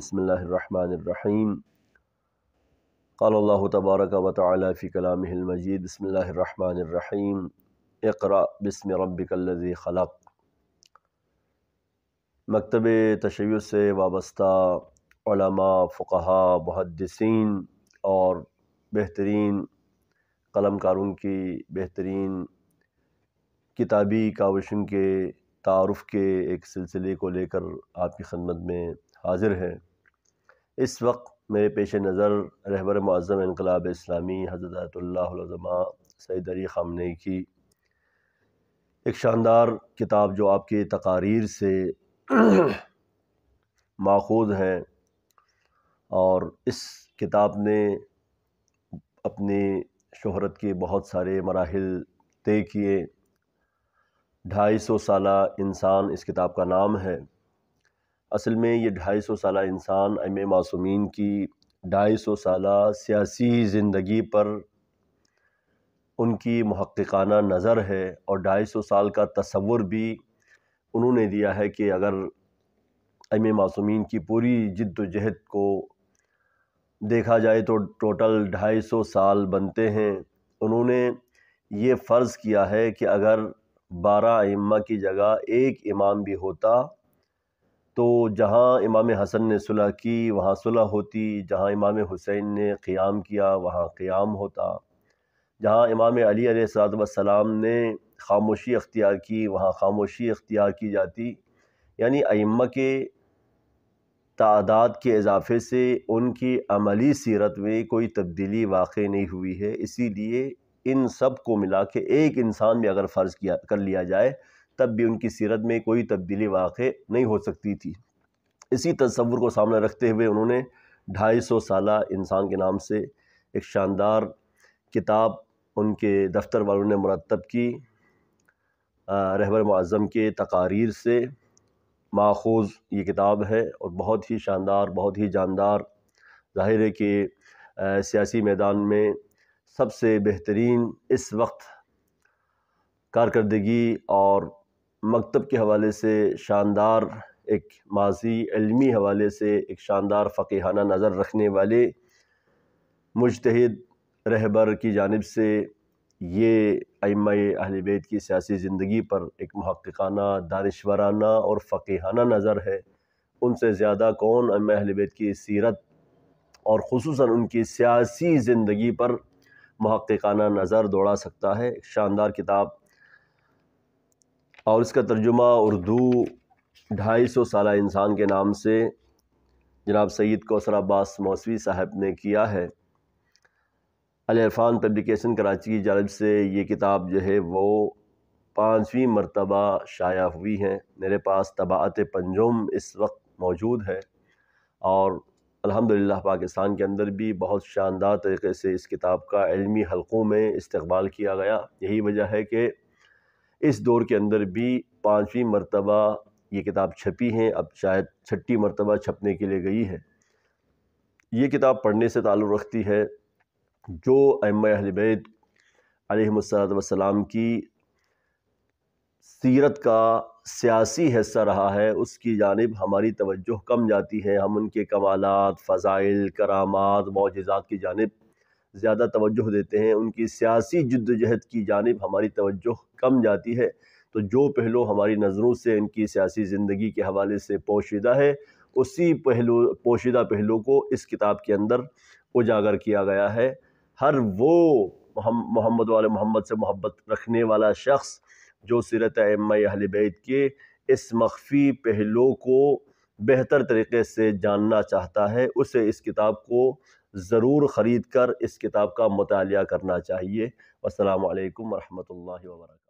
بسم اللہ الرحمن الرحیم قال اللہ تبارک و تعالی فی کلامہ المجید بسم اللہ الرحمن الرحیم اقرأ بسم ربک الذی خلق۔ مکتب تشیع سے وابستہ علماء، فقہاء، محدثین اور بہترین قلم کاروں کی بہترین کتابی کاوشوں کے تعارف کے ایک سلسلے کو لے کر آپ کی خدمت میں حاضر ہے۔ اس وقت میرے پیش نظر رہبر معظم انقلاب اسلامی حضرت آیت اللہ العظماء سید علی خامنئی کی ایک شاندار کتاب جو آپ کی تقاریر سے ماخوذ ہے، اور اس کتاب نے اپنی شہرت کے بہت سارے مراحل طے کیے۔ 250 سالہ انسان اس کتاب کا نام ہے۔ اصل میں یہ 250 سالہ انسان ائمہ معصومین کی 250 سالہ سیاسی زندگی پر ان کی محققانہ نظر ہے، اور 250 سال کا تصور بھی انہوں نے دیا ہے کہ اگر ائمہ معصومین کی پوری جد و جہد کو دیکھا جائے تو ٹوٹل 250 سال بنتے ہیں۔ انہوں نے یہ فرض کیا ہے کہ اگر 12 ائمہ کی جگہ ایک امام بھی ہوتا تو جہاں امام حسن نے صلح کی وہاں صلح ہوتی، جہاں امام حسین نے قیام کیا وہاں قیام ہوتا، جہاں امام علی علیہ السلام نے خاموشی اختیار کی وہاں خاموشی اختیار کی جاتی۔ یعنی ائمہ کے تعداد کے اضافے سے ان کی عملی سیرت میں کوئی تبدیلی واقع نہیں ہوئی ہے۔ اسی لیے ان سب کو ملا کے ایک انسان بھی اگر فرض کر لیا جائے تب بھی ان کی سیرت میں کوئی تبدیلی واقع نہیں ہو سکتی تھی۔ اسی تصور کو سامنے رکھتے ہوئے انہوں نے 250 سالہ انسان کے نام سے ایک شاندار کتاب ان کے دفتر والوں نے مرتب کی۔ رہبر معظم کے تقاریر سے ماخوذ یہ کتاب ہے، اور بہت ہی شاندار، بہت ہی جاندار۔ ظاہر ہے کہ سیاسی میدان میں سب سے بہترین اس وقت کارکردگی اور مکتب کے حوالے سے شاندار ایک ماضی، علمی حوالے سے ایک شاندار فقیہانہ نظر رکھنے والے مجتہد رہبر کی جانب سے یہ ائمہ اہل بیت کی سیاسی زندگی پر ایک محققانہ، دانشورانہ اور فقیہانہ نظر ہے۔ ان سے زیادہ کون ائمہ اہل بیت کی سیرت اور خصوصاً ان کی سیاسی زندگی پر محققانہ نظر دوڑا سکتا ہے۔ ایک شاندار کتاب، اور اس کا ترجمہ اردو 250 سالہ انسان کے نام سے جناب سید کوثر عباس موسوی صاحب نے کیا ہے۔ العرفان پبلیکیشن کراچی کی جانب سے یہ کتاب جو ہے وہ 5ویں مرتبہ شائع ہوئی ہے۔ میرے پاس طباعت پنجم اس وقت موجود ہے، اور الحمدللہ پاکستان کے اندر بھی بہت شاندار طریقے سے اس کتاب کا علمی حلقوں میں استقبال کیا گیا۔ یہی وجہ ہے کہ اس دور کے اندر بھی 5ویں مرتبہ یہ کتاب چھپی ہے، اب شاید 6ٹھی مرتبہ چھپنے کے لیے گئی ہے۔ یہ کتاب پڑھنے سے تعلق رکھتی ہے جو ائمہ اہل بیت علیہم السلام کی سیرت کا سیاسی حصہ رہا ہے، اس کی جانب ہماری توجہ کم جاتی ہے۔ ہم ان کے کمالات، فضائل، کرامات، معجزات کی جانب زیادہ توجہ دیتے ہیں، ان کی سیاسی جد و جہد کی جانب ہماری توجہ کم جاتی ہے۔ تو جو پہلو ہماری نظروں سے ان کی سیاسی زندگی کے حوالے سے پوشیدہ ہے، اسی پوشیدہ پہلو کو اس کتاب کے اندر اجاگر کیا گیا ہے۔ ہر وہ محمد وال محمد سے محبت رکھنے والا شخص جو سیرت ائمہ اہل بیت کے اس مخفی پہلو کو بہتر طریقے سے جاننا چاہتا ہے، اسے اس کتاب کو ضرور خرید کر اس کتاب کا مطالعہ کرنا چاہیے۔ والسلام علیکم ورحمۃ اللہ وبرکاتہ۔